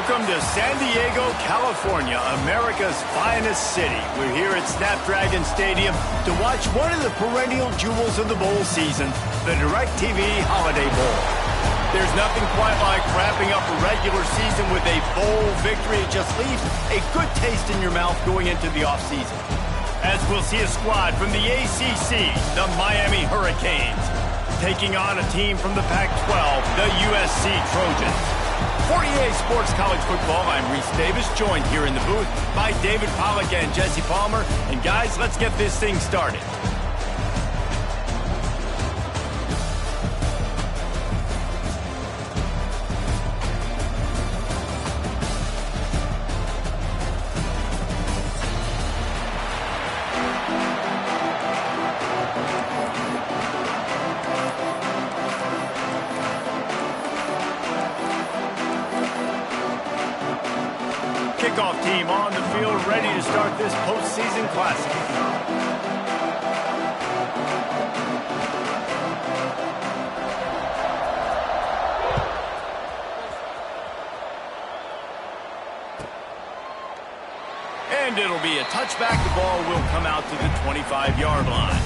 Welcome to San Diego, California, America's finest city. We're here at Snapdragon Stadium to watch one of the perennial jewels of the bowl season, the DirecTV Holiday Bowl. There's nothing quite like wrapping up a regular season with a bowl victory. It just leaves a good taste in your mouth going into the offseason. As we'll see a squad from the ACC, the Miami Hurricanes, taking on a team from the Pac-12, the USC Trojans. For EA Sports College Football, I'm Reese Davis, joined here in the booth by David Pollack and Jesse Palmer. And guys, let's get this thing started. Kickoff team on the field, ready to start this postseason classic. And it'll be a touchback. The ball will come out to the 25-yard line.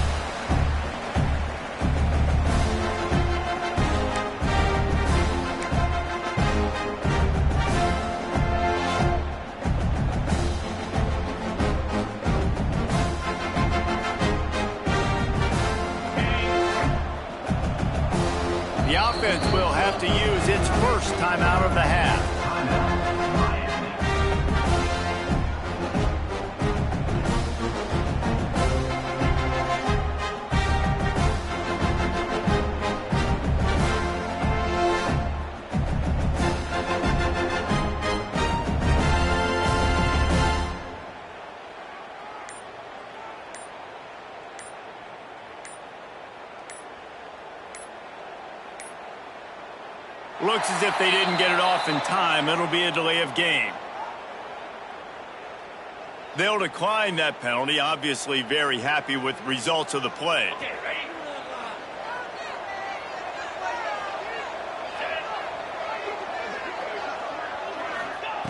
The offense will have to use its first timeout of the half. Looks as if they didn't get it off in time. It'll be a delay of game. They'll decline that penalty. Obviously very happy with the results of the play.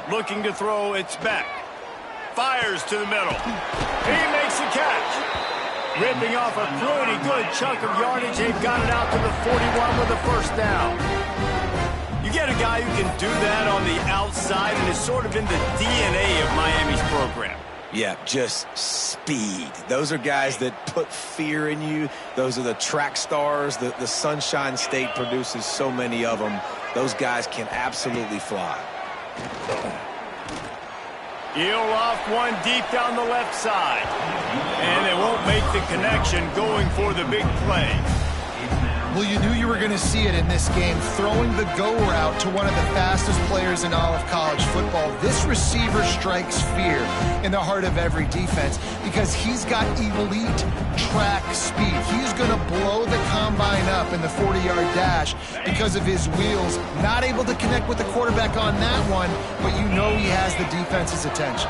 Looking to throw, it's back. Fires to the middle. He makes the catch. Ripping off a pretty good chunk of yardage. They've got it out to the 41 with a first down. You get a guy who can do that on the outside, and is sort of in the DNA of Miami's program. Yeah, just speed. Those are guys that put fear in you. Those are the track stars. The Sunshine State produces so many of them. Those guys can absolutely fly. He'll loft one deep down the left side. And they won't make the connection going for the big play. Well, you knew you were going to see it in this game, throwing the go route to one of the fastest players in all of college football. This receiver strikes fear in the heart of every defense because he's got elite track speed. He's going to blow the combine up in the 40-yard dash because of his wheels. Not able to connect with the quarterback on that one, but you know he has the defense's attention.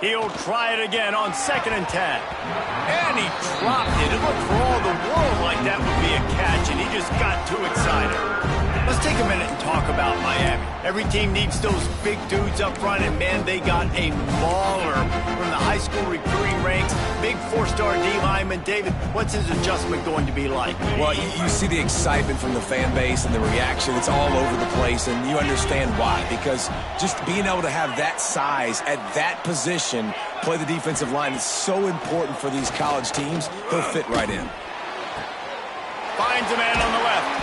He'll try it again on 2nd and 10. And he dropped it. It looked for all the world like that would be a catch, and he just got too excited. Let's take a minute and talk about Miami. Every team needs those big dudes up front, and man, they got a mauler from the high school recruiting ranks. Big 4-star D lineman. David, what's his adjustment going to be like? Well, you see the excitement from the fan base and the reaction. It's all over the place, and you understand why. Because just being able to have that size at that position, play the defensive line, is so important for these college teams. He'll fit right in. Finds a man on the left.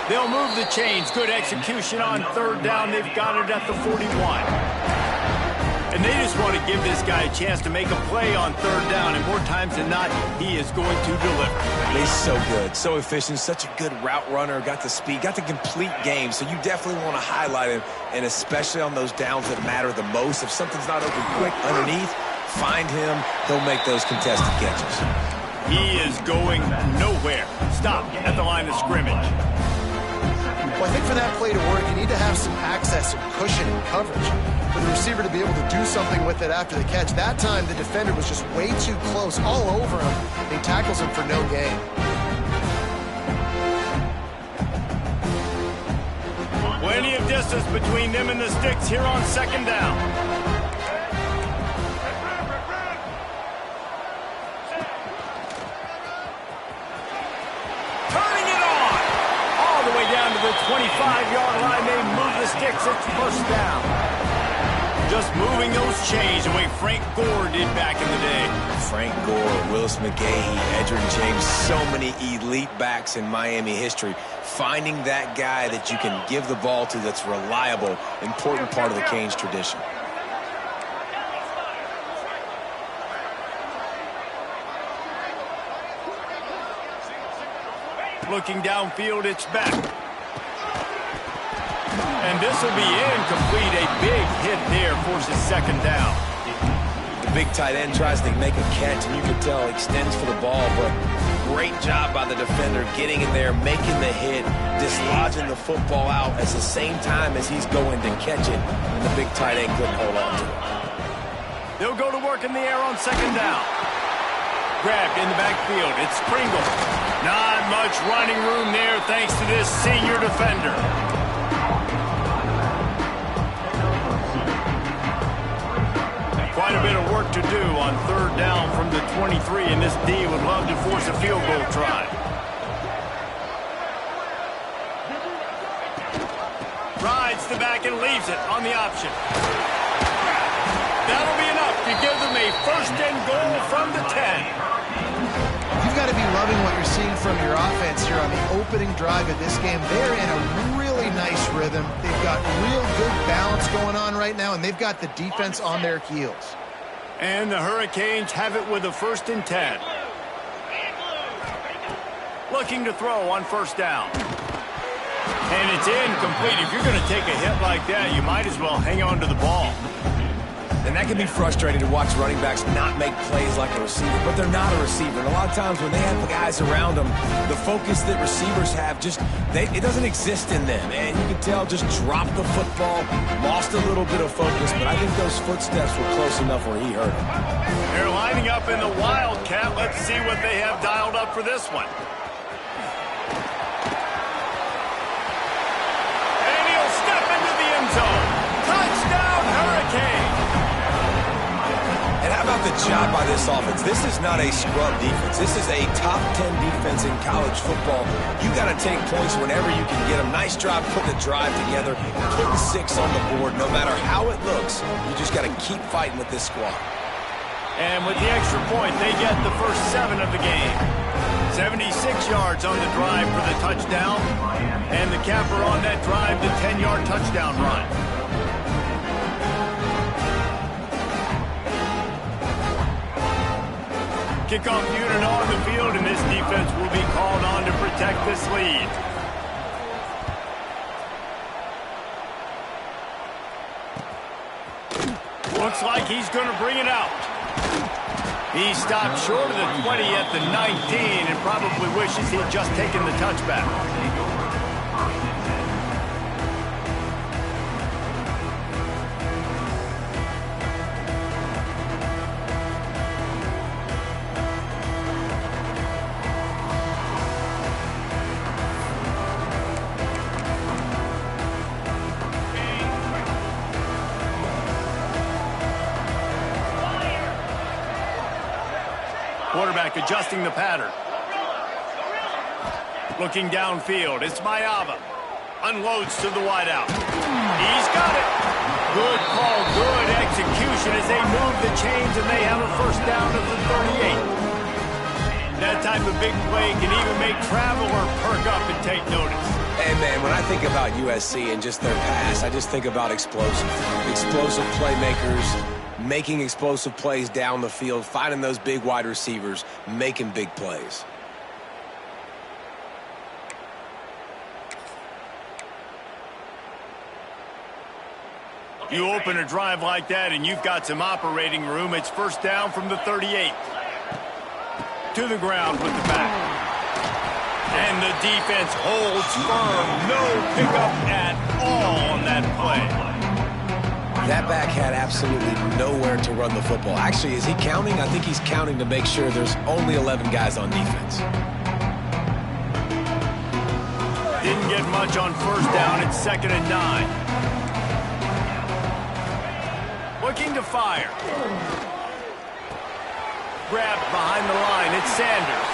They'll move the chains. Good execution on 3rd down. They've got it at the 41. And they just want to give this guy a chance to make a play on 3rd down. And more times than not, he is going to deliver. He's so good, so efficient, such a good route runner, got the speed, got the complete game. So you definitely want to highlight him, and especially on those downs that matter the most. If something's not open quick underneath, find him. He'll make those contested catches. He is going nowhere. Stop at the line of scrimmage. Well, I think for that play to work, you need to have some access, some cushion and coverage for the receiver to be able to do something with it after the catch. That time, the defender was just way too close, all over him. He tackles him for no gain. Plenty of distance between them and the sticks here on second down. Turning it on! All the way down to the 25-yard line. They move the sticks. It's first down. Just moving those chains the way Frank Gore did back in the day. Frank Gore, Willis McGahee, Edgerrin James, so many elite backs in Miami history. Finding that guy that you can give the ball to that's reliable, important part of the Canes tradition. Looking downfield, it's back. And this will be incomplete. A big hit there, forces second down. The big tight end tries to make a catch, and you can tell extends for the ball, but great job by the defender getting in there, making the hit, dislodging the football out at the same time as he's going to catch it, and the big tight end couldn't hold on to it. They'll go to work in the air on second down. Grabbed in the backfield. It's Pringle. Not much running room there thanks to this senior defender. Quite a bit of work to do on third down from the 23, and this D would love to force a field goal try. Rides the back and leaves it on the option. That'll be enough to give them a first and goal from the 10. You've got to be loving what you're seeing from your offense here on the opening drive of this game. They're in a really nice rhythm. They've got real good balance going on right now, and they've got the defense on their heels. And the Hurricanes have it with a first and 10. Looking to throw on first down. And it's incomplete. If you're going to take a hit like that, you might as well hang on to the ball. And that can be frustrating to watch running backs not make plays like a receiver, but they're not a receiver. And a lot of times when they have guys around them, the focus that receivers have it doesn't exist in them. And you can tell just dropped the football, lost a little bit of focus, but I think those footsteps were close enough where he hurt him. They're lining up in the Wildcat. Let's see what they have dialed up for this one. And he'll step into the end zone. Touchdown, Hurricane! And how about the job by this offense? This is not a scrub defense. This is a top 10 defense in college football. You got to take points whenever you can get them. Nice job putting the drive together, putting 6 on the board. No matter how it looks, you just got to keep fighting with this squad. And with the extra point, they get the first 7 of the game. 76 yards on the drive for the touchdown. And the capper on that drive, the 10-yard touchdown run. Kickoff unit on the field, and this defense will be called on to protect this lead. Looks like he's going to bring it out. He stopped short of the 20 at the 19 and probably wishes he'd just taken the touchback. Quarterback adjusting the pattern. Looking downfield, it's Mayava. Unloads to the wideout. He's got it. Good call, good execution as they move the chains and they have a first down at the 38. That type of big play can even make traveler perk up and take notice. Hey, man, when I think about USC and just their pass, I just think about explosive playmakers, making explosive plays down the field, finding those big wide receivers, making big plays. You open a drive like that and you've got some operating room. It's first down from the 38. To the ground with the back. And the defense holds firm. No pickup at all on that play. That back had absolutely nowhere to run the football. Actually, is he counting? I think he's counting to make sure there's only 11 guys on defense. Didn't get much on first down. It's 2nd and 9. Looking to fire. Grabbed behind the line. It's Sanders.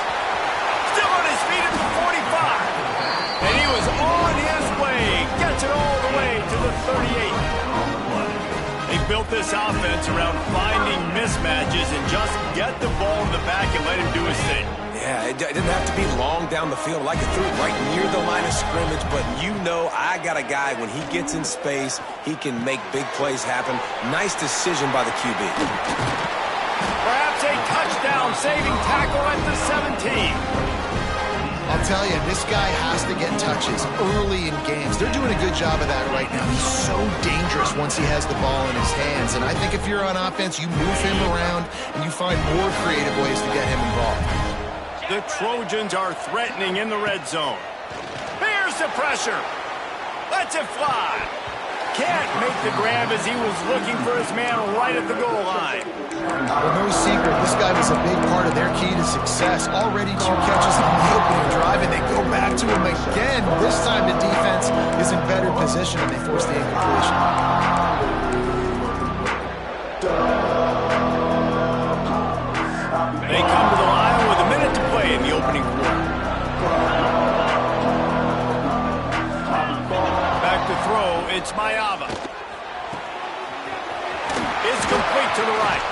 Still on his feet at the 45. And he was on his way. Gets it all the way to the 38. They built this offense around finding mismatches and just get the ball in the back and let him do his thing. Yeah, it didn't have to be long down the field. Like it threw it right near the line of scrimmage, but you know I got a guy, when he gets in space, he can make big plays happen. Nice decision by the QB. Perhaps a touchdown-saving tackle at the 17. I'll tell you, this guy has to get touches early in games. They're doing a good job of that right now. He's so dangerous once he has the ball in his hands. And I think if you're on offense, you move him around and you find more creative ways to get him involved. The Trojans are threatening in the red zone. Here's the pressure. Lets it fly. Can't make the grab as he was looking for his man right at the goal line. Well, no secret, this guy was a big part of their key to success. Already 2 catches on the opening drive, and they go back to him again. This time the defense is in better position, and they force the incompletion. They come to the line with a minute to play in the opening quarter. Back to throw, it's Mayava. It's complete to the right.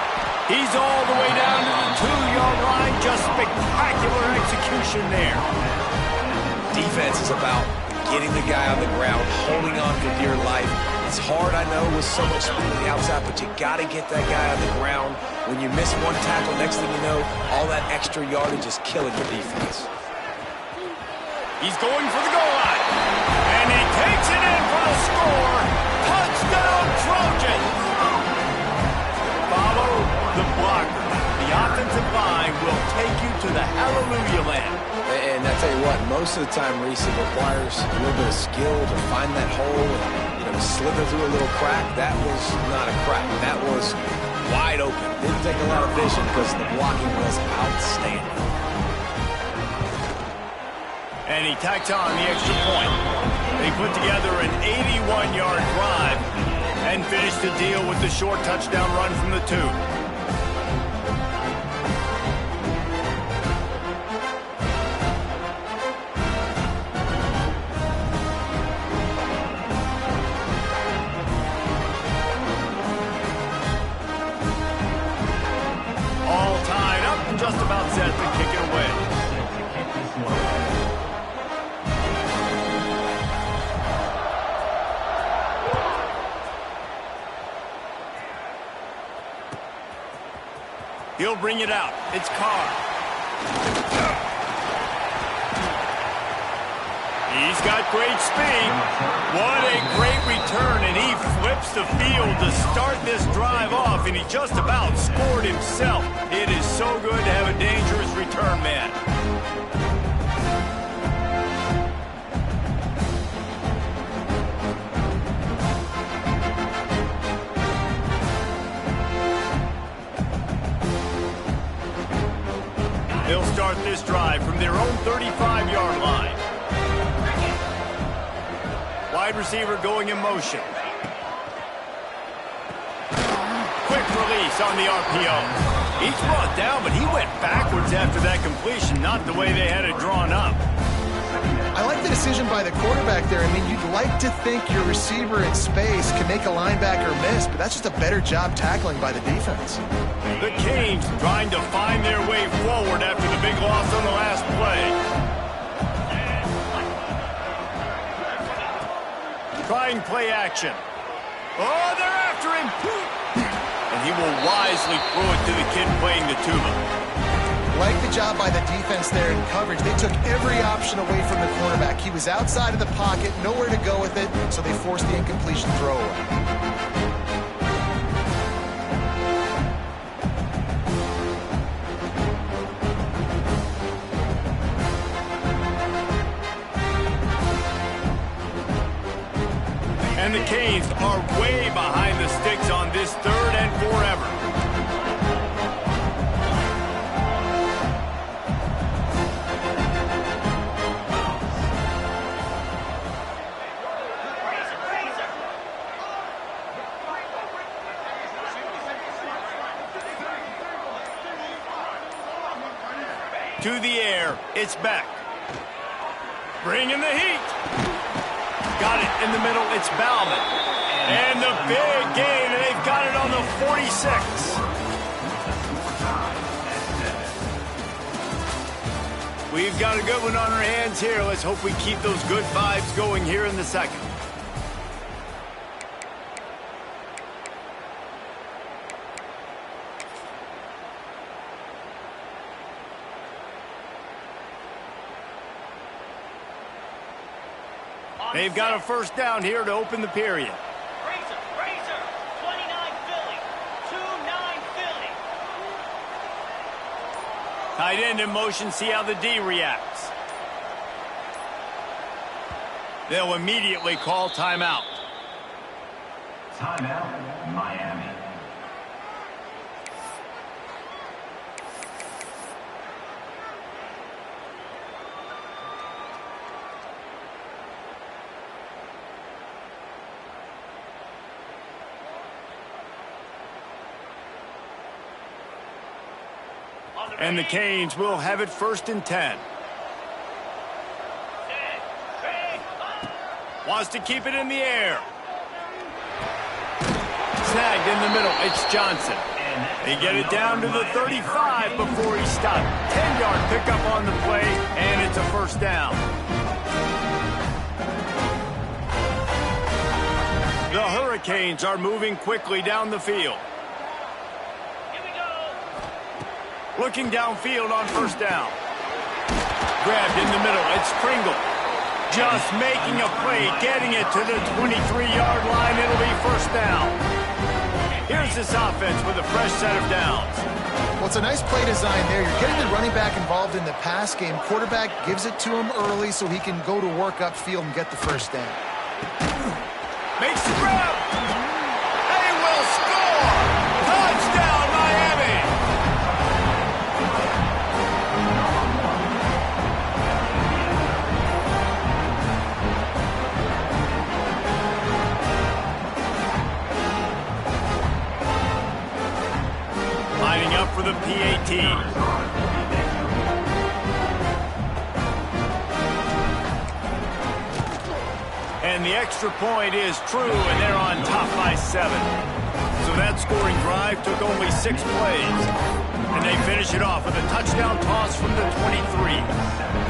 He's all the way down to the 2-yard line. Just spectacular execution there. Defense is about getting the guy on the ground, holding on for dear life. It's hard, I know, with so much speed on the outside, but you got to get that guy on the ground. When you miss one tackle, next thing you know, all that extra yardage is killing your defense. He's going for the goal line. And he takes it in for the score. Touchdown, Trojans. Follow the blocker. The offensive line will take you to the hallelujah land. And I tell you what, most of the time, Reese, it requires a little bit of skill to find that hole and, slither through a little crack. That was not a crack. That was wide open. Didn't take a lot of vision because the blocking was outstanding. And he tacks on the extra point. They put together an 81-yard drive and finish the deal with the short touchdown run from the 2. All tied up and just about set to kick it away. He'll bring it out. It's Carr. He's got great speed. What a great return, and he flips the field to start this drive off, and he just about scored himself. It is so good to have a dangerous return man. They'll start this drive from their own 35-yard line. Wide receiver going in motion. Quick release on the RPO. He's brought down, but he went backwards after that completion, not the way they had it drawn up. I like the decision by the quarterback there. I mean, you'd like to think your receiver in space can make a linebacker miss, but that's just a better job tackling by the defense. The Canes trying to find their way forward after the big loss on the last play. Trying play action. Oh, they're after him. And he will wisely throw it to the kid playing the tuba. Like the job by the defense there in coverage. They took every option away from the cornerback. He was outside of the pocket, nowhere to go with it, so they forced the incompletion throwaway. And the Canes are way behind the sticks on this third and forever. To the air, it's back. Bringing the heat. Got it in the middle, it's Bauman. And the big gain, and they've got it on the 46. We've got a good one on our hands here. Let's hope we keep those good vibes going here in the second. They've got a first down here to open the period. Razor, 29 Philly, 2-9 Philly. Tight end in motion, see how the D reacts. They'll immediately call timeout. Timeout, Miami. And the Canes will have it 1st and 10. Wants to keep it in the air. Snagged in the middle. It's Johnson. They get it down to the 35 before he stopped. 10-yard pickup on the play, and it's a first down. The Hurricanes are moving quickly down the field. Looking downfield on first down. Grabbed in the middle. It's Pringle. Just making a play, getting it to the 23-yard line. It'll be first down. Here's this offense with a fresh set of downs. Well, it's a nice play design there. You're getting the running back involved in the pass game. Quarterback gives it to him early so he can go to work upfield and get the first down. Makes the grab. They will score. Touchdown, Miami. Lining up for the PAT. And the extra point is true, and they're on top by 7. So that scoring drive took only 6 plays. And they finish it off with a touchdown toss from the 23.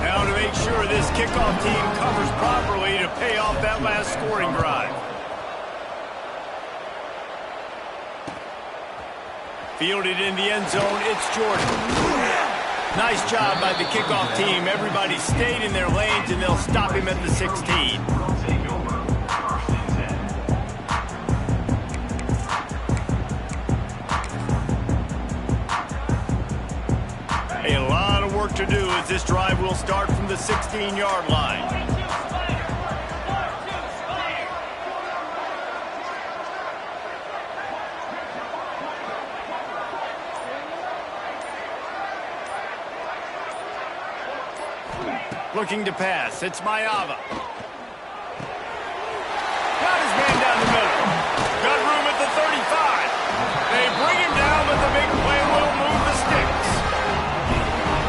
Now to make sure this kickoff team covers properly to pay off that last scoring drive. Fielded in the end zone, it's Jordan. Nice job by the kickoff team. Everybody stayed in their lanes, and they'll stop him at the 16. A lot of work to do as this drive will start from the 16-yard line. Looking to pass. It's Mayava. Got his man down the middle. Got room at the 35. They bring him down, but the big play will move the sticks.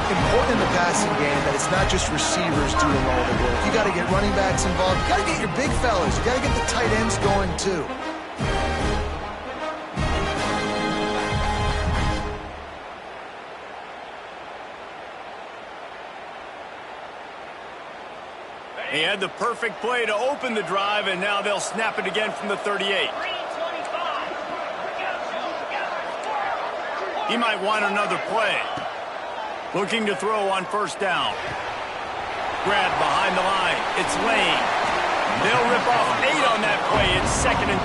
Important in the passing game that it's not just receivers doing all the work. You got to get running backs involved. You got to get your big fellas. You got to get the tight ends going too. He had the perfect play to open the drive, and now they'll snap it again from the 38. He might want another play. Looking to throw on first down. Grab behind the line. It's Lane. They'll rip off 8 on that play. It's 2nd and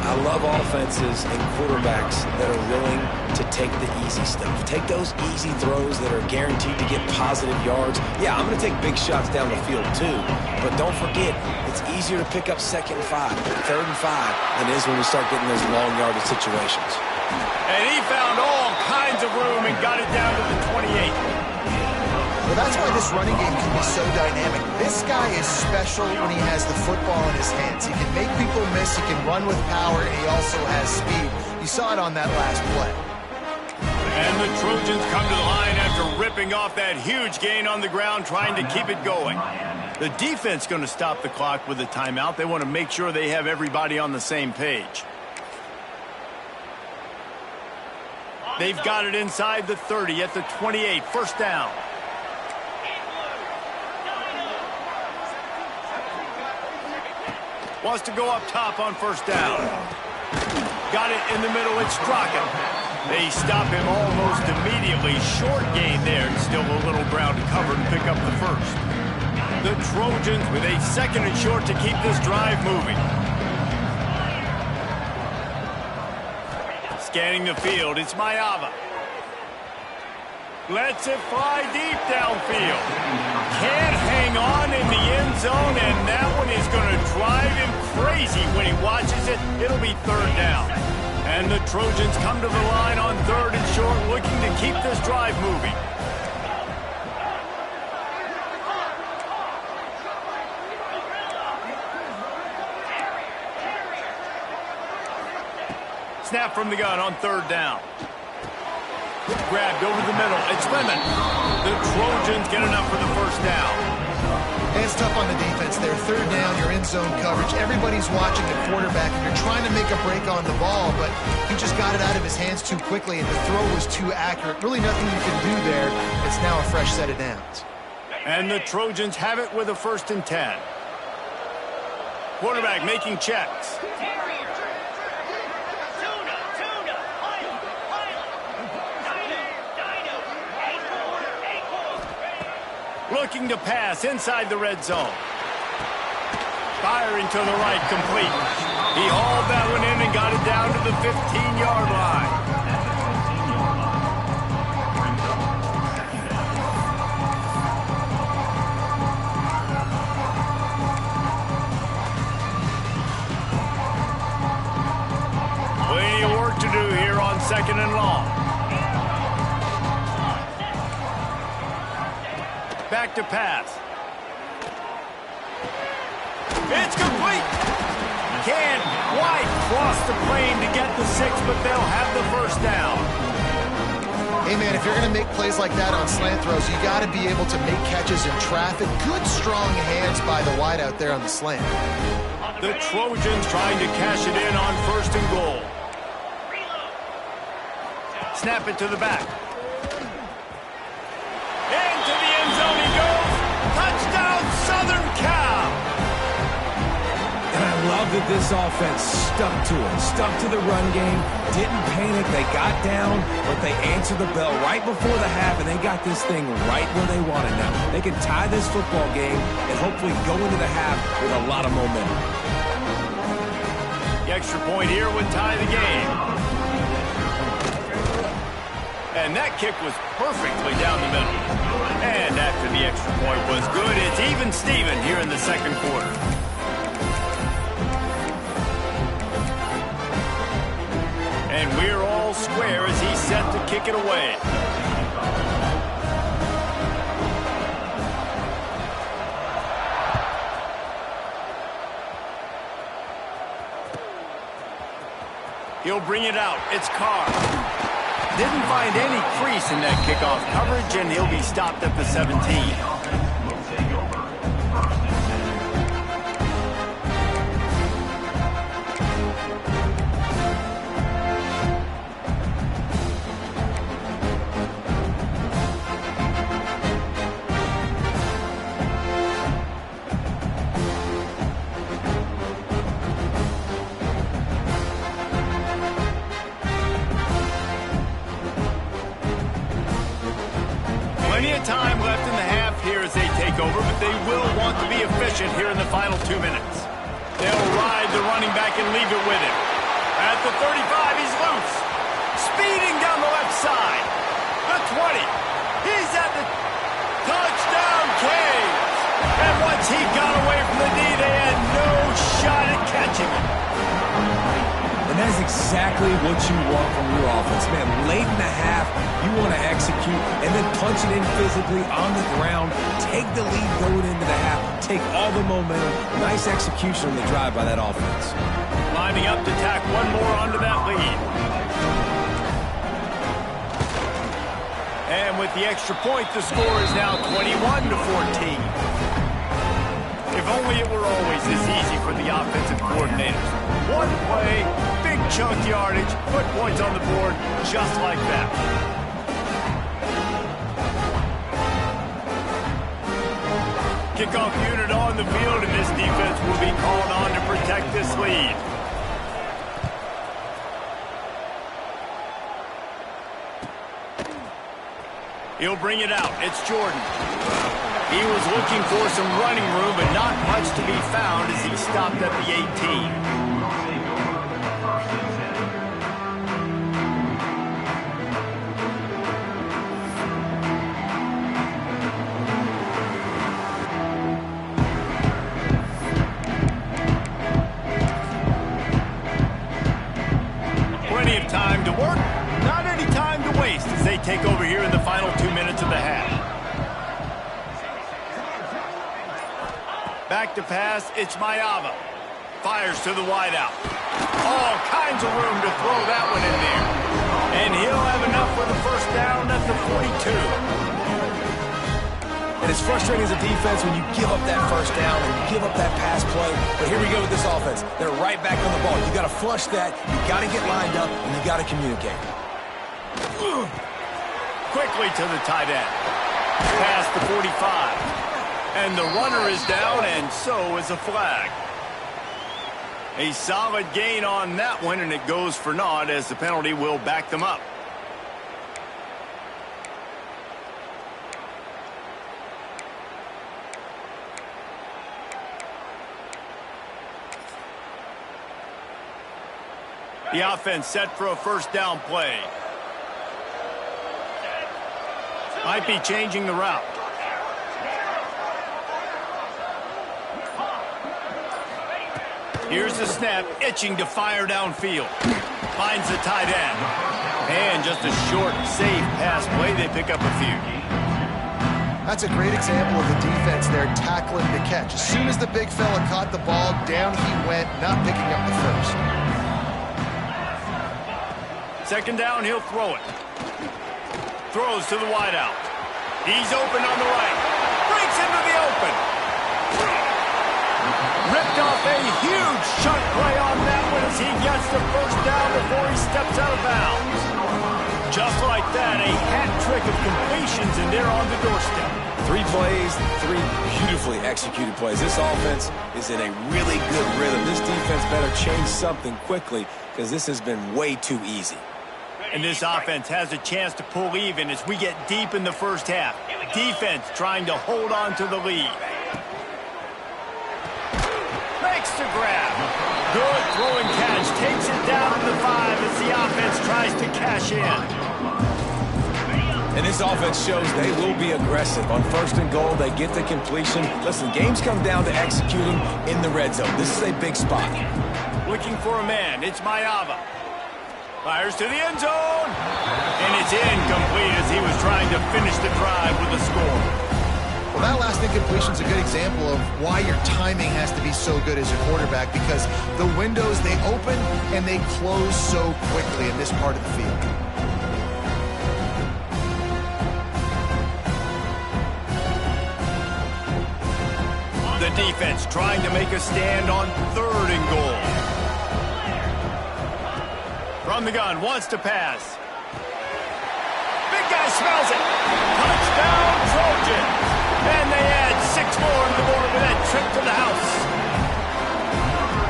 2. I love offenses and quarterbacks that are willing to take the easy stuff. Take those easy throws that are guaranteed to get positive yards. Yeah, I'm going to take big shots down the field too, but don't forget, it's easier to pick up 2nd and 5, 3rd and 5 than it is when we start getting those long yardage situations. And he found all kinds of room and got it down to the 28. Well, that's why this running game can be so dynamic. This guy is special when he has the football in his hands. He can make people miss, he can run with power, and he also has speed. You saw it on that last play. And the Trojans come to the line after ripping off that huge gain on the ground, trying to keep it going. The defense going to stop the clock with a timeout. They want to make sure they have everybody on the same page. They've got it inside the 30 at the 28, 1st down. Wants to go up top on 1st down. Got it in the middle, it's Straka. They stop him almost immediately. Short gain there, and still a little ground to cover to pick up the 1st. The Trojans with a 2nd and short to keep this drive moving. Scanning the field, it's Ncaa. Lets it fly deep downfield. Can't hang on in the end zone, and that one is going to drive him crazy when he watches it. It'll be 3rd down. And the Trojans come to the line on 3rd and short, looking to keep this drive moving. Snap from the gun on 3rd down. Grabbed over the middle. It's Lemon. The Trojans get enough for the 1st down. And it's tough on the defense there. 3rd down, you're in zone coverage. Everybody's watching the quarterback, and you're trying to make a break on the ball, but he just got it out of his hands too quickly, and the throw was too accurate. Really nothing you can do there. It's now a fresh set of downs. And the Trojans have it with a 1st and 10. Quarterback making checks. Looking to pass inside the red zone. Firing to the right, complete. He hauled that one in and got it down to the 15-yard line. Plenty of work to do here on 2nd and long. Back to pass. It's complete. Can't quite cross the plane to get the 6, but they'll have the 1st down. Hey, man, if you're going to make plays like that on slant throws, you got to be able to make catches in traffic. Good, strong hands by the wide out there on the slant. The Trojans trying to cash it in on 1st and goal. Snap it to the back. Into the end zone he goes. Touchdown, Southern Cal. And I love that this offense stuck to it, stuck to the run game, didn't panic. They got down, but they answered the bell right before the half, and they got this thing right where they wanted. Now, they can tie this football game and hopefully go into the half with a lot of momentum. The extra point here would tie the game. And that kick was perfectly down the middle. And after the extra point was good, it's even Steven here in the 2nd quarter. And we're all square as he's set to kick it away. He'll bring it out. It's Carr. Didn't find any crease in that kickoff coverage, and he'll be stopped at the 17. Plenty of time left in the half here as they take over, but they will want to be efficient here in the final 2 minutes. They'll ride the running back and leave it with him. At the 35, he's loose. Speeding down the left side. The 20. He's at the touchdown Caves. And once he got away from the knee, they had no shot at catching him. And that's exactly what you want from your offense, man. Late in the half, you want to execute and then punch it in physically on the ground. Take the lead going into the half. Take all the momentum. Nice execution on the drive by that offense. Lining up to tack one more onto that lead. And with the extra point, the score is now 21-14. If only it were always this easy for the offensive coordinators. One play, big chunk yardage, put points on the board just like that. Kickoff unit on the field, and this defense will be called on to protect this lead. He'll bring it out. It's Jordan. He was looking for some running room, but not much to be found as he stopped at the 18. Plenty of time to work. Not any time to waste as they take over here in the final 2 minutes of the half. Back to pass, it's Ncaa. Fires to the wideout. All kinds of room to throw that one in there. And he'll have enough for the first down at the 42. And it's frustrating as a defense when you give up that first down and you give up that pass play. But here we go with this offense. They're right back on the ball. You got to flush that. You got to get lined up, and you got to communicate. Quickly to the tight end. Past the 45. And the runner is down, and so is a flag. A solid gain on that one, and it goes for naught as the penalty will back them up. The offense set for a first down play. Might be changing the route. Here's the snap, itching to fire downfield. Finds the tight end. And just a short, safe pass play. They pick up a few. That's a great example of the defense there tackling the catch. As soon as the big fella caught the ball, down he went, not picking up the first. Second down, he'll throw it. Throws to the wideout. He's open on the right. Breaks into the open. Ripped off a huge chunk play on that one as he gets the first down before he steps out of bounds. Just like that, a hat trick of completions, and they're on the doorstep. 3 plays, 3 beautifully executed plays. This offense is in a really good rhythm. This defense better change something quickly because this has been way too easy. And this offense has a chance to pull even as we get deep in the first half. Defense trying to hold on to the lead. Makes the grab. Good throwing catch. Takes it down to the 5 as the offense tries to cash in. And this offense shows they will be aggressive. On first and goal, they get the completion. Listen, games come down to executing in the red zone. This is a big spot. Looking for a man. It's Ncaa. Fires to the end zone. And it's incomplete as he was trying to finish the drive with a score. Well, that last incompletion is a good example of why your timing has to be so good as a quarterback, because the windows, they open and they close so quickly in this part of the field. The defense trying to make a stand on 3rd and goal. From the gun, wants to pass. Big guy smells it. Touchdown, Trojans. And they add 6 more on the board with that trip to the house.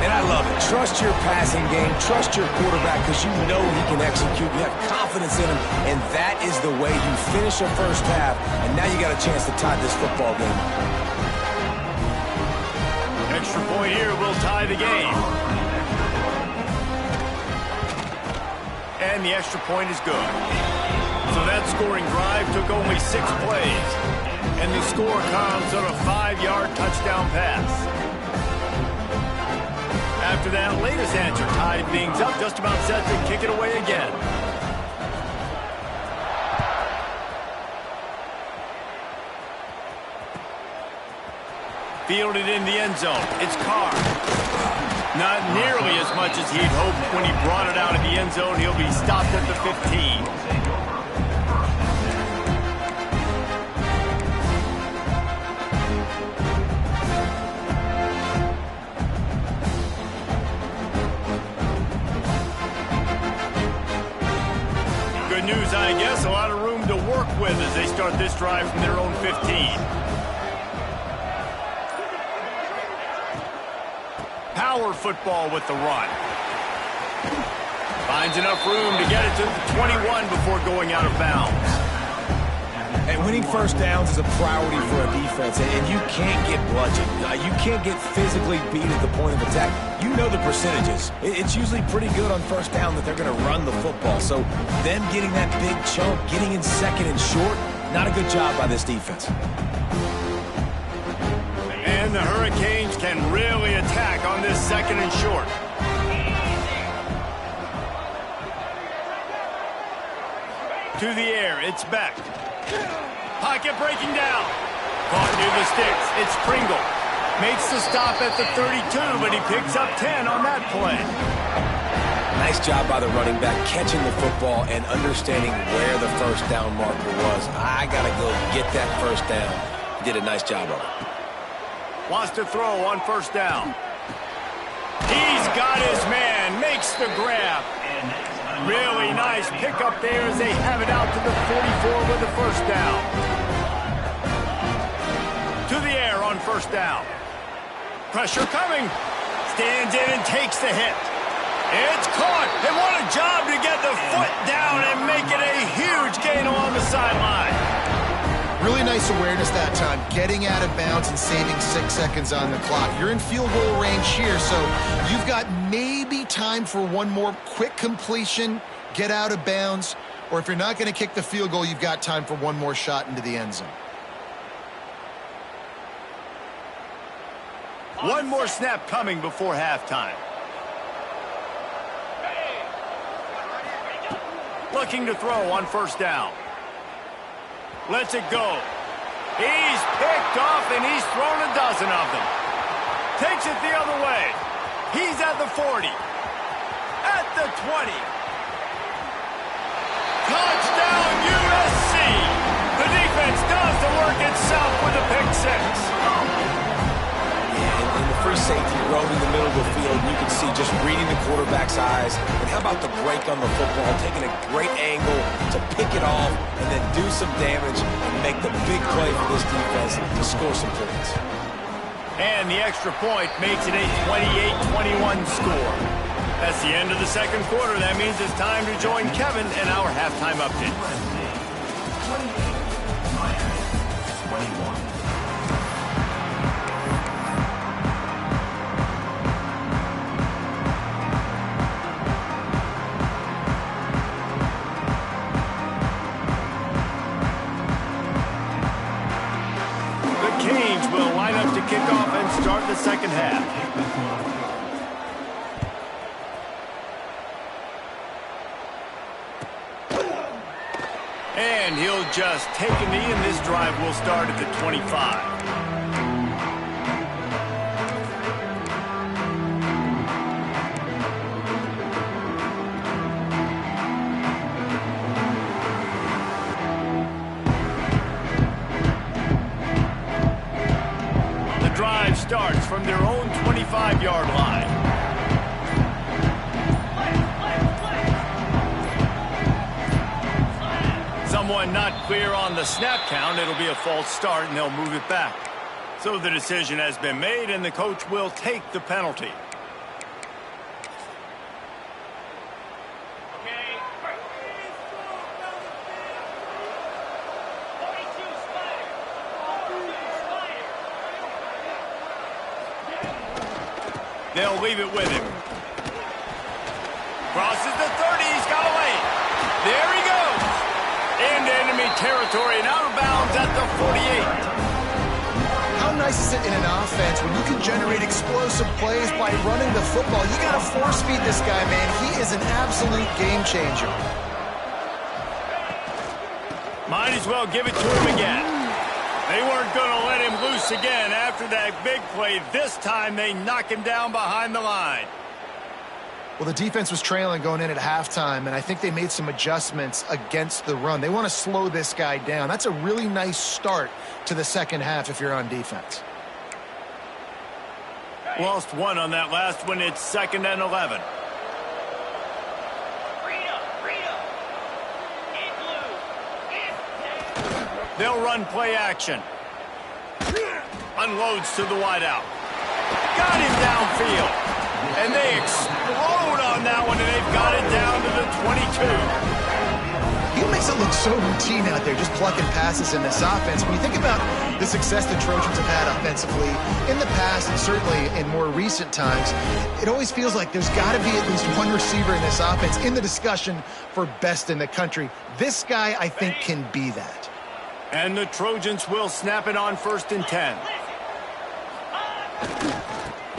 And I love it. Trust your passing game. Trust your quarterback because you know he can execute. You have confidence in him, and that is the way you finish a first half. And now you got a chance to tie this football game. Extra point here will tie the game. And the extra point is good. So that scoring drive took only 6 plays. And the score comes on a 5-yard touchdown pass. After that latest answer tied things up, just about set to kick it away again. Fielded in the end zone. It's Carr. Not nearly as much as he'd hoped when he brought it out of the end zone. He'll be stopped at the 15. Good news, I guess. A lot of room to work with as they start this drive from their own 15. Power football with the run. Finds enough room to get it to the 21 before going out of bounds. And winning first downs is a priority for a defense, and you can't get bludgeoned. You can't get physically beat at the point of attack. You know the percentages. It's usually pretty good on first down that they're going to run the football. So them getting that big chunk, getting in second and short, not a good job by this defense. And the Hurricanes can really attack on this second and short. To the air, it's Beck. Pocket breaking down. Caught near the sticks. It's Pringle. Makes the stop at the 32, but he picks up 10 on that play. Nice job by the running back catching the football and understanding where the first down marker was. I got to go get that first down. He did a nice job of it. Wants to throw on first down. He's got his man. Makes the grab. Really nice pickup there as they have it out to the 44 with the first down. To the air on first down. Pressure coming. Stands in and takes the hit. It's caught. And what a job to get the foot down and make it a huge gain along the sideline. Really nice awareness that time, getting out of bounds and saving 6 seconds on the clock. You're in field goal range here, so you've got maybe time for one more quick completion, get out of bounds, or if you're not going to kick the field goal, you've got time for one more shot into the end zone. One more snap coming before halftime. Looking to throw on first down. Lets it go. He's picked off, and he's thrown a dozen of them. Takes it the other way. He's at the 40. At the 20. Touchdown, USC. The defense does the work itself with a pick six. And the free safety roam in the middle of the field, you can see just reading the quarterback's eyes. And how about the break on the football, taking a great angle to pick it off and then do some damage and make the big play for this defense to score some points. And the extra point makes it a 28-21 score. That's the end of the second quarter. That means it's time to join Kevin in our halftime update. 21. Canes will line up to kick off and start the second half. And he'll just take a knee, and this drive will start at the 25. Starts from their own 25-yard line. Someone not clear on the snap count. It'll be a false start, and they'll move it back. So the decision has been made, and the coach will take the penalty. They'll leave it with him. Crosses the 30. He's got away. territory and out of bounds at the 48. How nice is it in an offense when you can generate explosive plays by running the football? You got to force feed this guy, man. He is an absolute game changer. Might as well give it to him again. They weren't going to let him loose again after that big play. This time they knock him down behind the line. Well, the defense was trailing going in at halftime, and I think they made some adjustments against the run. They want to slow this guy down. That's a really nice start to the second half if you're on defense. Lost one on that last one. It's 2nd and 11. They'll run play action. Unloads to the wideout. Got him downfield. And they explode on that one, and they've got it down to the 22. He makes it look so routine out there, just plucking passes in this offense. When you think about the success the Trojans have had offensively in the past, and certainly in more recent times, it always feels like there's got to be at least one receiver in this offense in the discussion for best in the country. This guy, I think, can be that. And the Trojans will snap it on 1st and 10.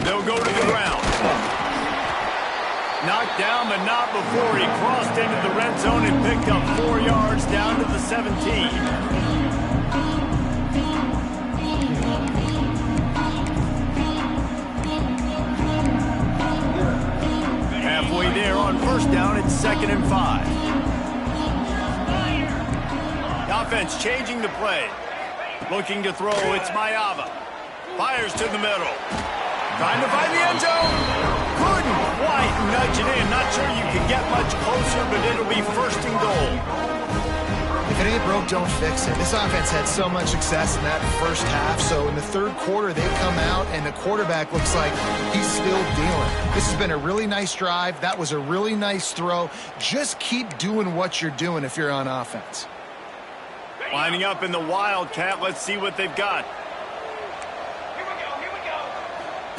They'll go to the ground. Knocked down, but not before he crossed into the red zone and picked up 4 yards down to the 17. Halfway there on 1st down, it's 2nd and 5. The offense changing the play. Looking to throw, it's Ncaa. Fires to the middle. Trying to find the end zone. Couldn't quite nudge it in. Not sure you can get much closer, but it'll be 1st and goal. If it ain't broke, don't fix it. This offense had so much success in that first half, so in the 3rd quarter, they come out, and the quarterback looks like he's still dealing. This has been a really nice drive. That was a really nice throw. Just keep doing what you're doing if you're on offense. Lining up in the Wildcat. Let's see what they've got.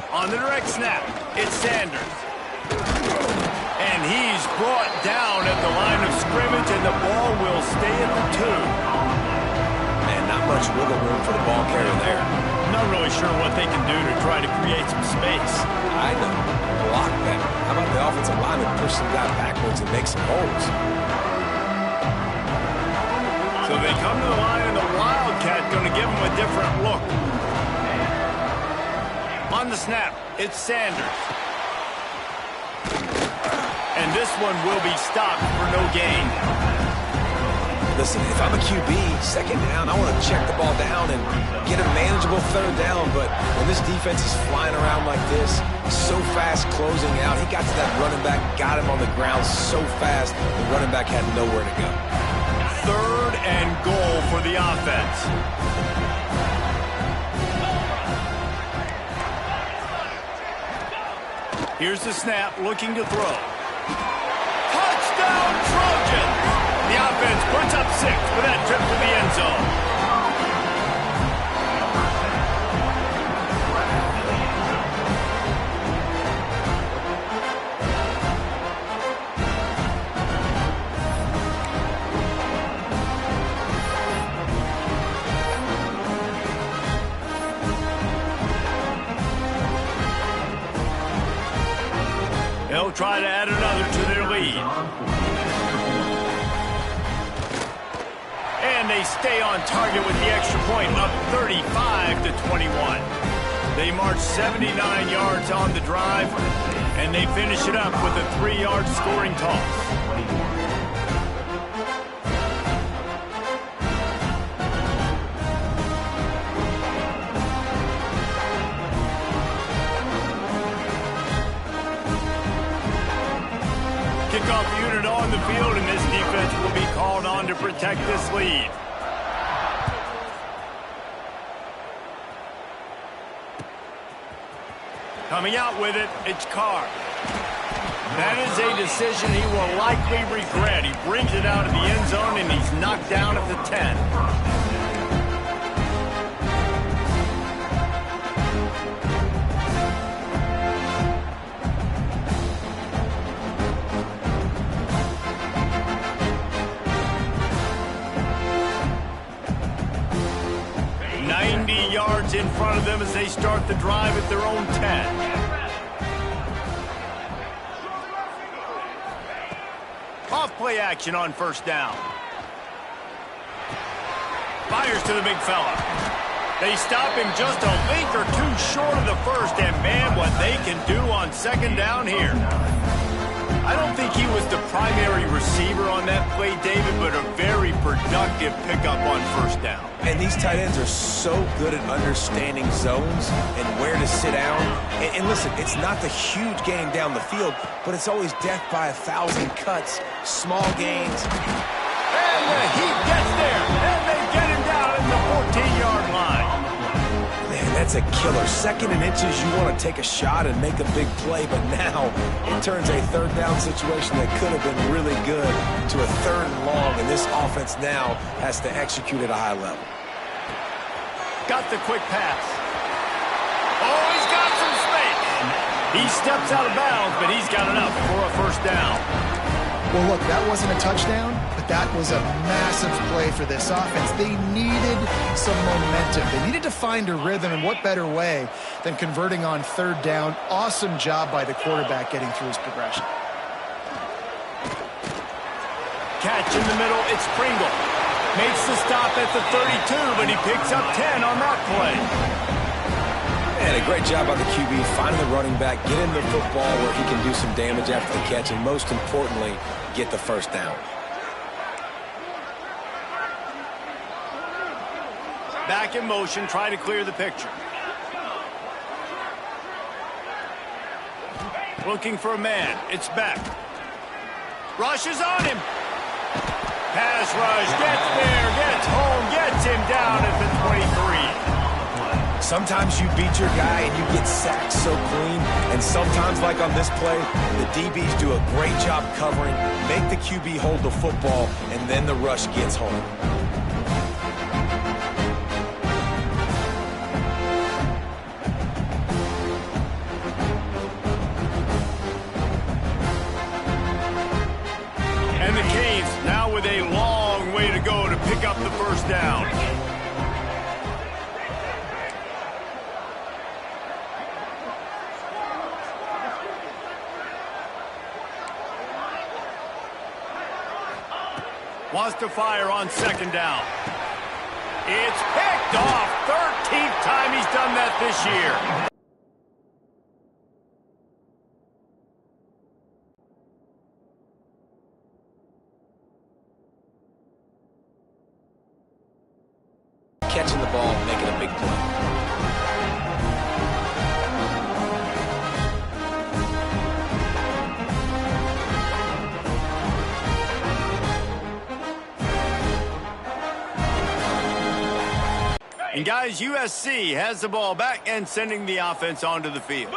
On the direct snap, it's Sanders. And he's brought down at the line of scrimmage, and the ball will stay at the 2. Man, not much wiggle room for the ball carrier there. Not really sure what they can do to try to create some space. I know. Block better. How about the offensive lineman push some guy backwards and make some holes? So they come to the line, and the Wildcat going to give them a different look. On the snap, it's Sanders. And this one will be stopped for no gain. Listen, if I'm a QB, 2nd down, I want to check the ball down and get a manageable 3rd down. But when this defense is flying around like this, so fast closing out, he got to that running back, got him on the ground so fast, the running back had nowhere to go. 3rd and goal for the offense. Here's the snap, looking to throw. Touchdown, Trojans! The offense puts up 6 for that trip to the end zone. They'll try to add another to their lead. And they stay on target with the extra point, up 35-21. They march 79 yards on the drive, and they finish it up with a 3-yard scoring toss. Kickoff unit on the field, and this defense will be called on to protect this lead. Coming out with it, it's Carr. That is a decision he will likely regret. He brings it out of the end zone, and he's knocked down at the 10. them as they start the drive at their own 10. Off play action on first down. Fires to the big fella. They stop him just a link or two short of the first, and man, what they can do on second down here. I don't think he was the primary receiver on that play, David, but a very productive pickup on first down. And these tight ends are so good at understanding zones and where to sit down. And listen, it's not the huge gain down the field, but it's always death by 1,000 cuts, small gains. And the Heat gets there, and they get him down at the 14-yard line. Man, that's a killer. Second and inches, you want to take a shot and make a big play, but now it turns a third down situation that could have been really good to a third and long, and this offense now has to execute at a high level. Got the quick pass. Oh, he's got some space. He steps out of bounds, but he's got enough for a first down. Well, look, that wasn't a touchdown, but that was a massive play for this offense. They needed some momentum. They needed to find a rhythm, and what better way than converting on third down. Awesome job by the quarterback getting through his progression. Catch in the middle, it's Pringle. Makes the stop at the 32, but he picks up 10 on that play. And a great job by the QB, finding the running back, get him the football where he can do some damage after the catch, and most importantly, get the first down. Back in motion, try to clear the picture. Looking for a man, it's Beck. Rushes on him. Pass rush, gets there, gets home, gets him down at the 23. Sometimes you beat your guy and you get sacked so clean, and sometimes, like on this play, the DBs do a great job covering, make the QB hold the football, and then the rush gets home. And the Canes now with a long way to go to pick up the first down. Wants to fire on second down. It's picked off. 13th time he's done that this year. Catching the ball, making a big play. And guys, USC has the ball back and sending the offense onto the field.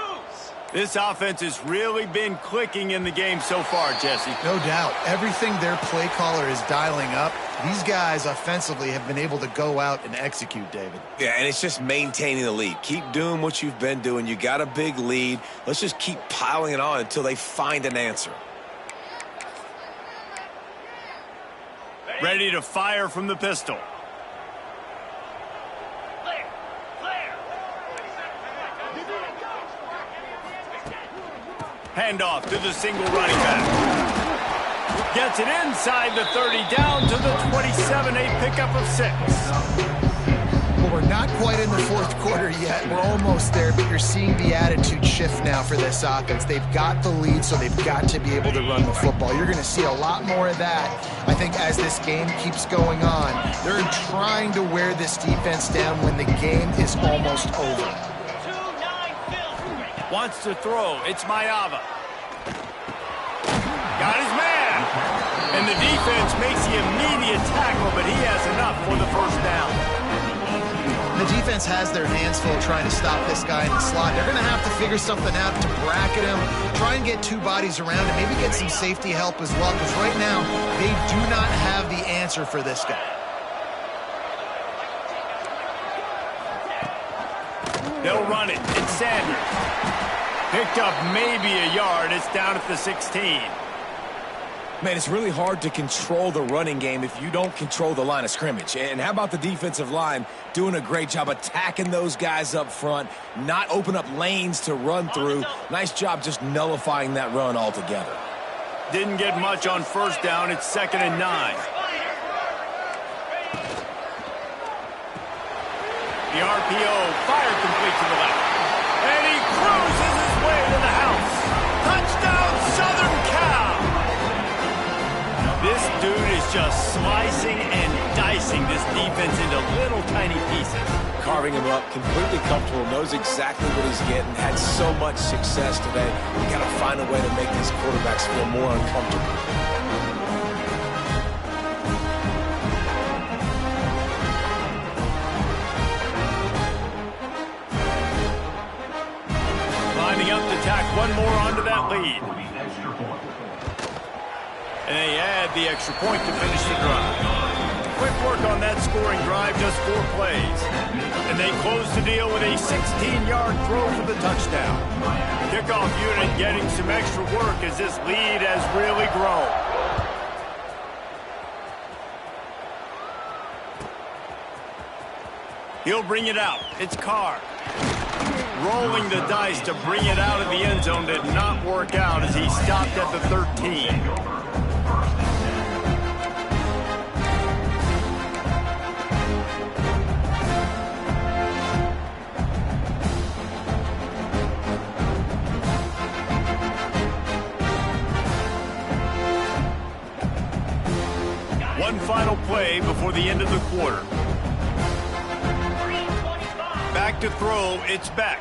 This offense has really been clicking in the game so far, Jesse. No doubt. Everything their play caller is dialing up, these guys offensively have been able to go out and execute, David. Yeah, and it's just maintaining the lead. Keep doing what you've been doing. You got a big lead. Let's just keep piling it on until they find an answer. Ready to fire from the pistol. Handoff to the single running back. Gets it inside the 30, down to the 27, a pickup of 6. Well, we're not quite in the fourth quarter yet. We're almost there, but you're seeing the attitude shift now for this offense. They've got the lead, so they've got to be able to run the football. You're going to see a lot more of that, I think, as this game keeps going on. They're trying to wear this defense down when the game is almost over. Wants to throw. It's Mayava. Got his man. And the defense makes the immediate tackle, but he has enough for the first down. The defense has their hands full trying to stop this guy in the slot. They're going to have to figure something out to bracket him, try and get two bodies around him, maybe get some safety help as well, because right now they do not have the answer for this guy. They'll run it. It's Sanders. Picked up maybe a yard. It's down at the 16. Man, it's really hard to control the running game if you don't control the line of scrimmage. And how about the defensive line doing a great job attacking those guys up front, not open up lanes to run through. Nice job just nullifying that run altogether. Didn't get much on first down. It's 2nd and 9. The RPO fired complete to the left. And he cruises his way to the house. Touchdown, Southern Cal! This dude is just slicing and dicing this defense into little tiny pieces. Carving him up, completely comfortable, knows exactly what he's getting, had so much success today. We got to find a way to make these quarterbacks feel more uncomfortable. Lining up to tack one more onto that lead. And they add the extra point to finish the drive. Quick work on that scoring drive, just 4 plays. And they close the deal with a 16-yard throw for the touchdown. Kickoff unit getting some extra work as this lead has really grown. He'll bring it out. It's Carr. Rolling the dice to bring it out of the end zone did not work out as he stopped at the 13. One final play before the end of the quarter. Back to throw, it's Beck.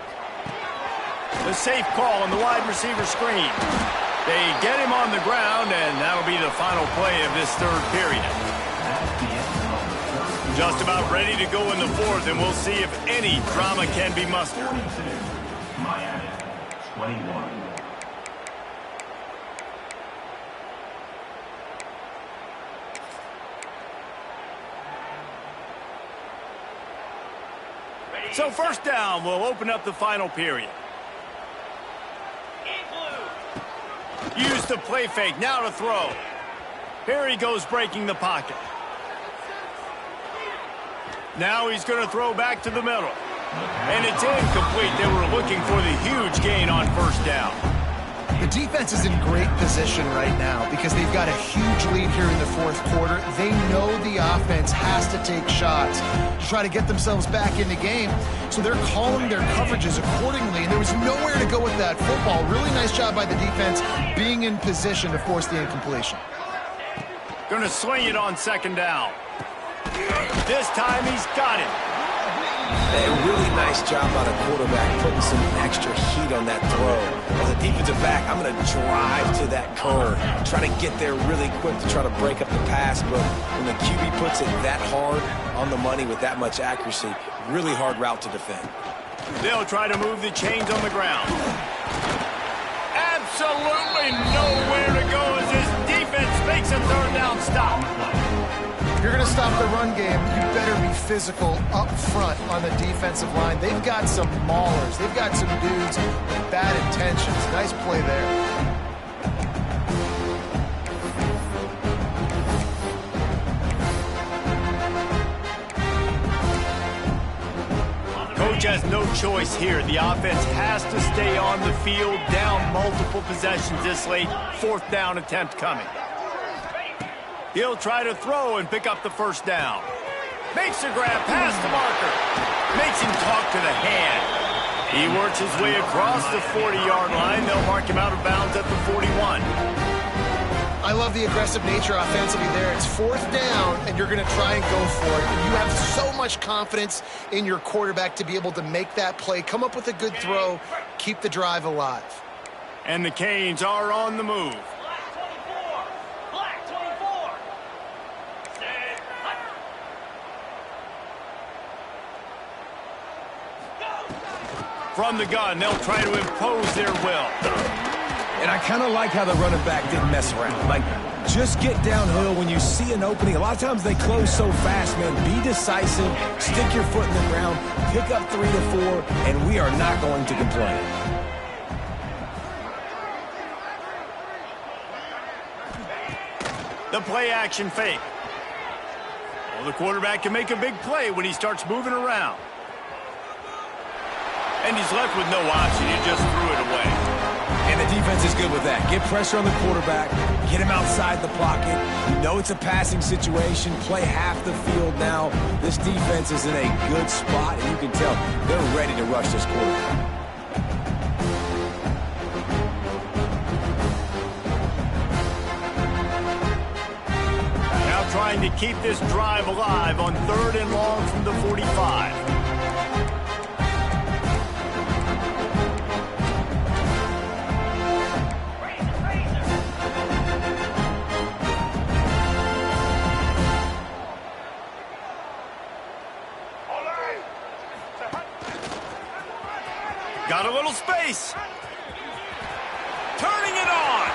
The safe call on the wide receiver screen. They get him on the ground, and that'll be the final play of this 3rd period. Just about ready to go in the 4th, and we'll see if any drama can be mustered. Miami, 21. So first down will open up the final period. Use the play fake, now to throw. Here he goes breaking the pocket. Now he's going to throw back to the middle. And it's incomplete. They were looking for the huge gain on first down. The defense is in great position right now because they've got a huge lead here in the 4th quarter. They know the offense has to take shots to try to get themselves back in the game. So they're calling their coverages accordingly, and there was nowhere to go with that football. Really nice job by the defense being in position to force the incompletion. Going to swing it on 2nd down. This time he's got it. A really nice job by the quarterback putting some extra heat on that throw. As a defensive back, I'm going to drive to that curve, try to get there really quick to try to break up the pass, but when the QB puts it that hard on the money with that much accuracy, really hard route to defend. They'll try to move the chains on the ground. Absolutely nowhere to go as this defense makes a 3rd down stop. If you're going to stop the run game, you better be physical up front on the defensive line. They've got some maulers. They've got some dudes with bad intentions. Nice play there. Coach has no choice here. The offense has to stay on the field, down multiple possessions this late. 4th down attempt coming. He'll try to throw and pick up the first down. Makes a grab past the marker. Makes him talk to the hand. He works his way across the 40-yard line. They'll mark him out of bounds at the 41. I love the aggressive nature offensively there. It's 4th down, and you're going to try and go for it. And you have so much confidence in your quarterback to be able to make that play, come up with a good throw, keep the drive alive. And the Canes are on the move. From the gun, they'll try to impose their will. And I kind of like how the running back didn't mess around. Like, just get downhill when you see an opening. A lot of times they close so fast, man. Be decisive, stick your foot in the ground, pick up 3 to 4, and we are not going to complain. The play action fake. Well, the quarterback can make a big play when he starts moving around. And he's left with no option. He just threw it away. And the defense is good with that. Get pressure on the quarterback. Get him outside the pocket. You know it's a passing situation. Play half the field now. This defense is in a good spot, and you can tell they're ready to rush this quarterback. Now trying to keep this drive alive on 3rd and long from the 45. Got a little space. Turning it on.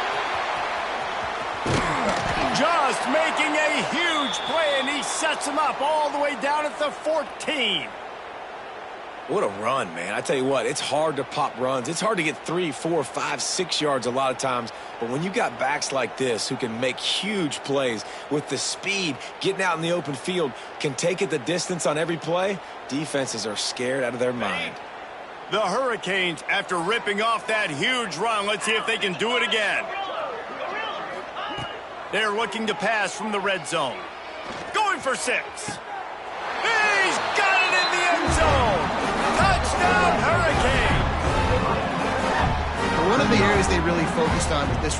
Just making a huge play, and he sets him up all the way down at the 14. What a run, man. I tell you what, it's hard to pop runs. It's hard to get 3, 4, 5, 6 yards a lot of times. But when you got backs like this who can make huge plays with the speed, getting out in the open field, can take it the distance on every play, defenses are scared out of their mind. The Hurricanes, after ripping off that huge run, let's see if they can do it again. They're looking to pass from the red zone. Going for 6. He's got it in the end zone. Touchdown, Hurricane. One of the areas they really focused on with this